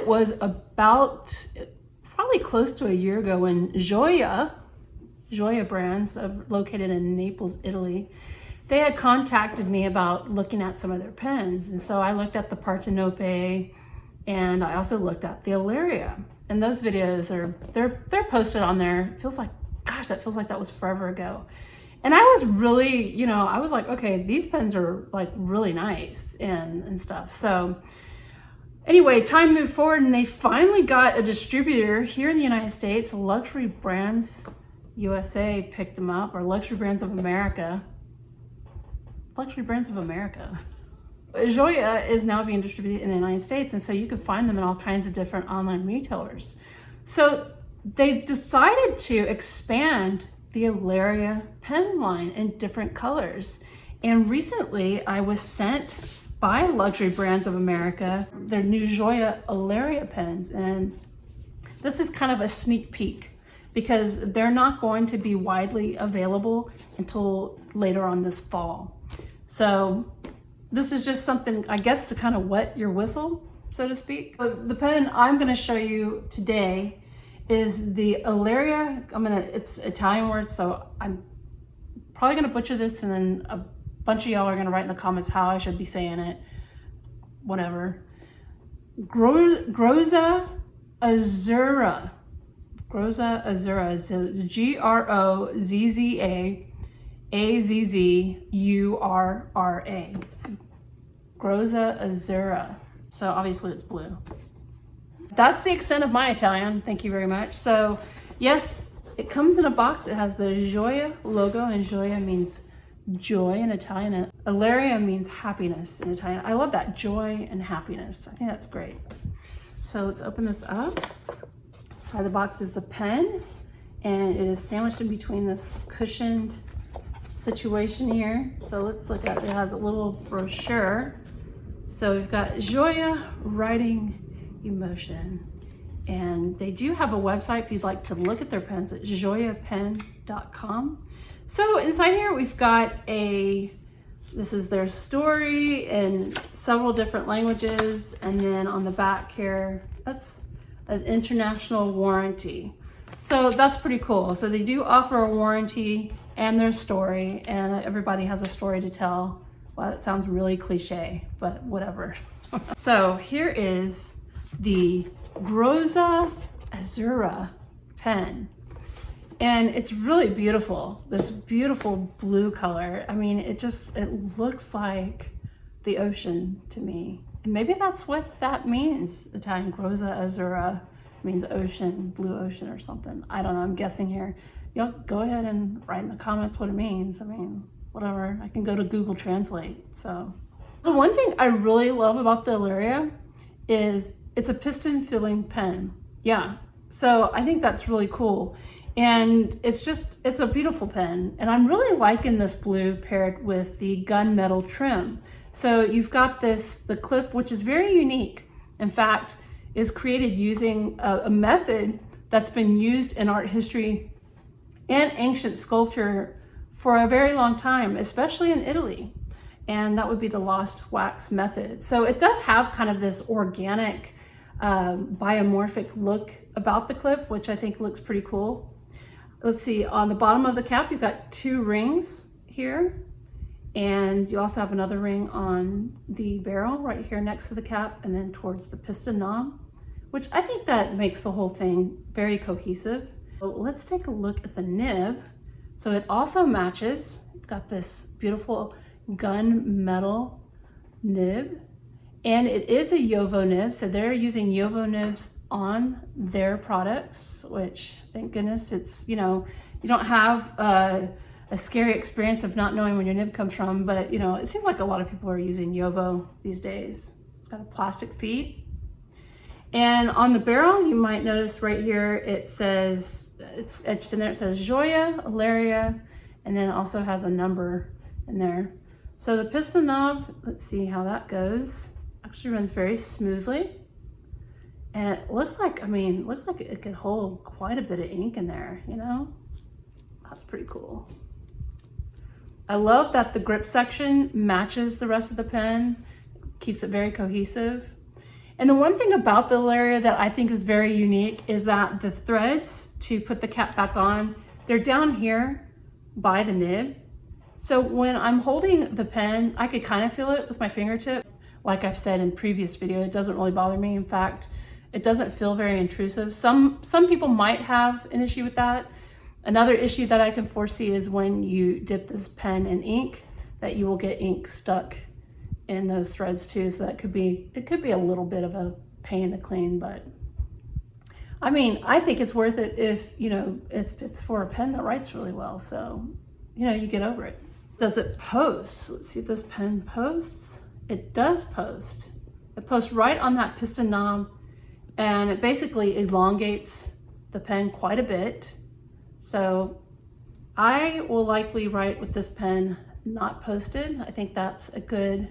it was about probably close to a year ago when Gioia brands located in Naples, Italy, they had contacted me about looking at some of their pens. And so I looked at the Partenope, and I also looked at the Alleria. And those videos they're posted on there. It feels like, gosh, that feels like that was forever ago. And I was really, I was like, okay, these pens are like really nice and stuff. So anyway, time moved forward and they finally got a distributor here in the United States. Luxury Brands USA picked them up, or Luxury Brands of America. Luxury Brands of America. Gioia is now being distributed in the United States, and so you can find them in all kinds of different online retailers. So they decided to expand the Alleria pen line in different colors. And recently I was sent by Luxury Brands of America their new Gioia Alleria pens, and this is kind of a sneak peek because they're not going to be widely available until later on this fall. So this is just something, I guess, to kind of wet your whistle, so to speak. But the pen I'm going to show you today is the Alleria. It's Italian word, so I'm probably going to butcher this, and then a bunch of y'all are going to write in the comments how I should be saying it. Whatever. Grozza Azzurra. Grozza Azzurra. So it's Grozza Azzurra. Grozza Azzurra. So obviously it's blue. That's the extent of my Italian. Thank you very much. So yes, it comes in a box. It has the Gioia logo, and Gioia means joy in Italian. And Alleria means happiness in Italian. I love that, joy and happiness. I think that's great. So let's open this up. Inside the box is the pen, and it is sandwiched in between this cushioned situation here. So let's look at it. It has a little brochure. So we've got Gioia writing emotion, and they do have a website if you'd like to look at their pens at gioiapen.com. So inside here we've got this is their story in several different languages, and then on the back here, that's an international warranty. So that's pretty cool. So they do offer a warranty and their story, and everybody has a story to tell. Well, that sounds really cliche, but whatever. So here is the Grozza Azzurra pen, and it's really beautiful. This beautiful blue color. I mean, it looks like the ocean to me, and maybe that's what that means. Italian Grozza Azzurra means ocean, blue ocean or something. I don't know, I'm guessing here. Y'all go ahead and write in the comments what it means. I mean, whatever, I can go to Google Translate. So the one thing I really love about the Alleria is it's a piston filling pen. Yeah, so I think that's really cool. And it's a beautiful pen. And I'm really liking this blue paired with the gunmetal trim. So you've got the clip, which is very unique. In fact, is created using a method that's been used in art history and ancient sculpture for a very long time, especially in Italy. And that would be the lost wax method. So it does have kind of this organic, biomorphic look about the clip, which I think looks pretty cool. Let's see, on the bottom of the cap, you've got 2 rings here. And you also have another ring on the barrel right here next to the cap, and then towards the piston knob, which I think that makes the whole thing very cohesive. So let's take a look at the nib. So it also matches. You've got this beautiful gunmetal nib, and it is a JoWo nib. So they're using JoWo nibs on their products, which thank goodness it's, you don't have a scary experience of not knowing where your nib comes from, but it seems like a lot of people are using JoWo these days. It's got a plastic feed. And on the barrel, you might notice right here, it says, it's etched in there, it says Gioia Alleria, and then it also has a number in there. So the piston knob, let's see how that goes. Actually runs very smoothly. And it looks like, it could hold quite a bit of ink in there, That's pretty cool. I love that the grip section matches the rest of the pen, keeps it very cohesive. And the one thing about the Alleria that I think is very unique is that the threads to put the cap back on, they're down here by the nib. So when I'm holding the pen, I could kind of feel it with my fingertip. Like I've said in previous video, it doesn't really bother me. In fact, it doesn't feel very intrusive. Some people might have an issue with that. Another issue that I can foresee is when you dip this pen in ink, that you will get ink stuck in those threads too. So that could be a little bit of a pain to clean, but I mean, I think it's worth it if, you know, if it's for a pen that writes really well. So, you know, you get over it. Does it post? Let's see if this pen posts. It does post. It posts right on that piston knob, and it basically elongates the pen quite a bit. So I will likely write with this pen not posted. I think that's a good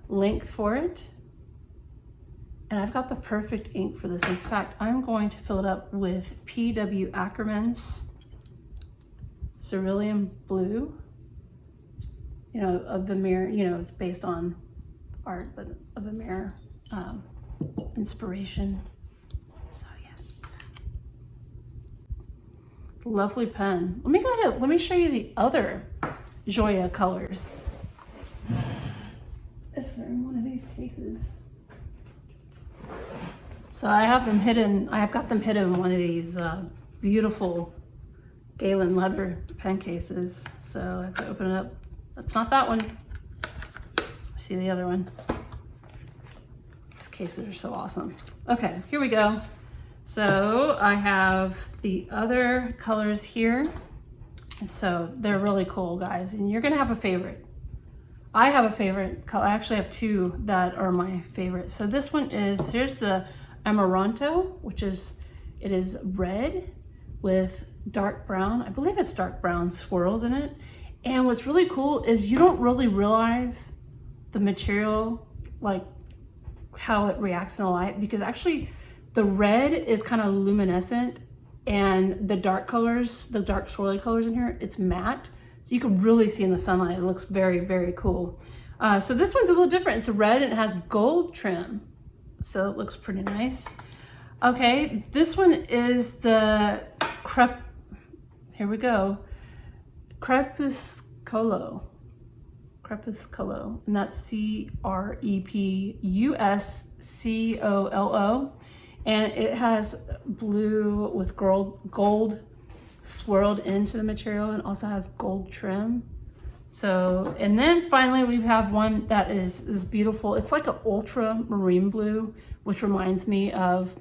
length for it. And I've got the perfect ink for this. In fact, I'm going to fill it up with P.W. Akkerman's Cerulean Blauw. You know, of the mirror, you know, it's based on art, but of the mirror inspiration. So yes, lovely pen. Let me show you the other Gioia colors. If they're in one of these cases. So I have them hidden. I have got them hidden in one of these beautiful Galen leather pen cases. So I have to open it up. That's not that one. See the other one. These cases are so awesome. Okay, here we go. So I have the other colors here. So they're really cool, guys, and you're gonna have a favorite. I have a favorite color. I actually have two that are my favorite. So this one is, here's the Amaranto, which is, it is red with dark brown. I believe it's dark brown swirls in it. And what's really cool is you don't really realize the material, like how it reacts in the light, because actually the red is kind of luminescent, and the dark colors, the dark swirly colors in here, it's matte. So you can really see in the sunlight. It looks very, very cool. So this one's a little different. It's red and it has gold trim. So it looks pretty nice. Okay, this one is the here we go. Crepuscolo, and that's Crepuscolo, and it has blue with gold swirled into the material, and also has gold trim. So, and then finally we have one that is beautiful. It's like an ultramarine blue, which reminds me of,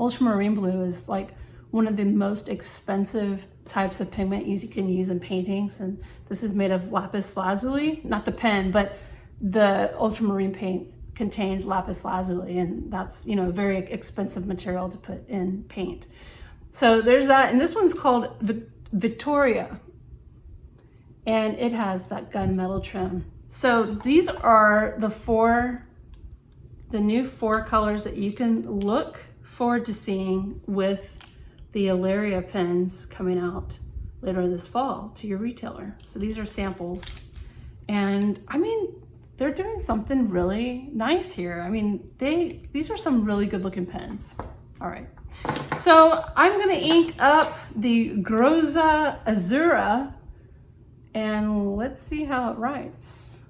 ultramarine blue is like one of the most expensive types of pigment you can use in paintings, and this is made of lapis lazuli, not the pen, but the ultramarine paint contains lapis lazuli, and that's, you know, a very expensive material to put in paint. So there's that, and this one's called Vittoria, and it has that gunmetal trim. So these are the new four colors that you can look forward to seeing with the Alleria pens coming out later this fall to your retailer. So these are samples, and I mean, they're doing something really nice here. I mean, these are some really good looking pens. All right, so I'm gonna ink up the Grozza Azzurra, and let's see how it writes.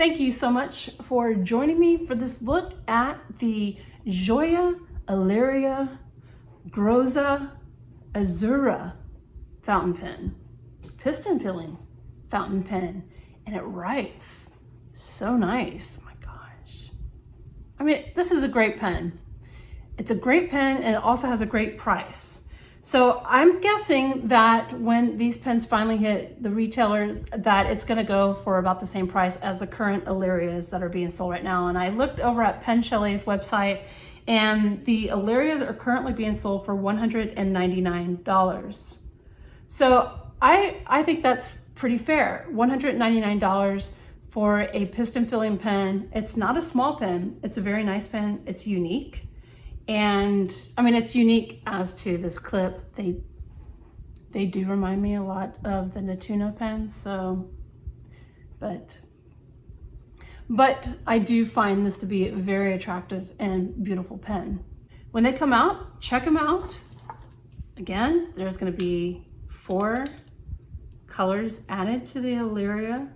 thank you so much for joining me for this look at the Gioia Alleria Grozza Azzurra fountain pen, piston filling fountain pen, and it writes so nice. Oh my gosh. I mean, this is a great pen. It's a great pen, and it also has a great price. So I'm guessing that when these pens finally hit the retailers, that it's gonna go for about the same price as the current Allerias that are being sold right now. And I looked over at Pen Chalet's website, and the Allerias are currently being sold for $199. So I think that's pretty fair. $199 for a piston filling pen. It's not a small pen. It's a very nice pen. It's unique. And I mean, it's unique as to this clip. They do remind me a lot of the Natuno pens. So, but I do find this to be a very attractive and beautiful pen. When they come out, check them out. Again, there's going to be 4 colors added to the Alleria,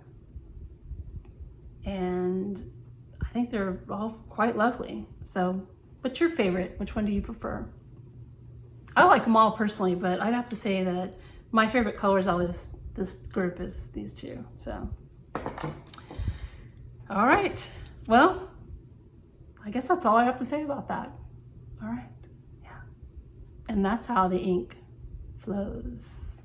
and I think they're all quite lovely. So what's your favorite? Which one do you prefer? I like them all personally, but I'd have to say that my favorite colors out of this group is these 2. So, all right. Well, I guess that's all I have to say about that. All right. Yeah. And that's how the ink flows.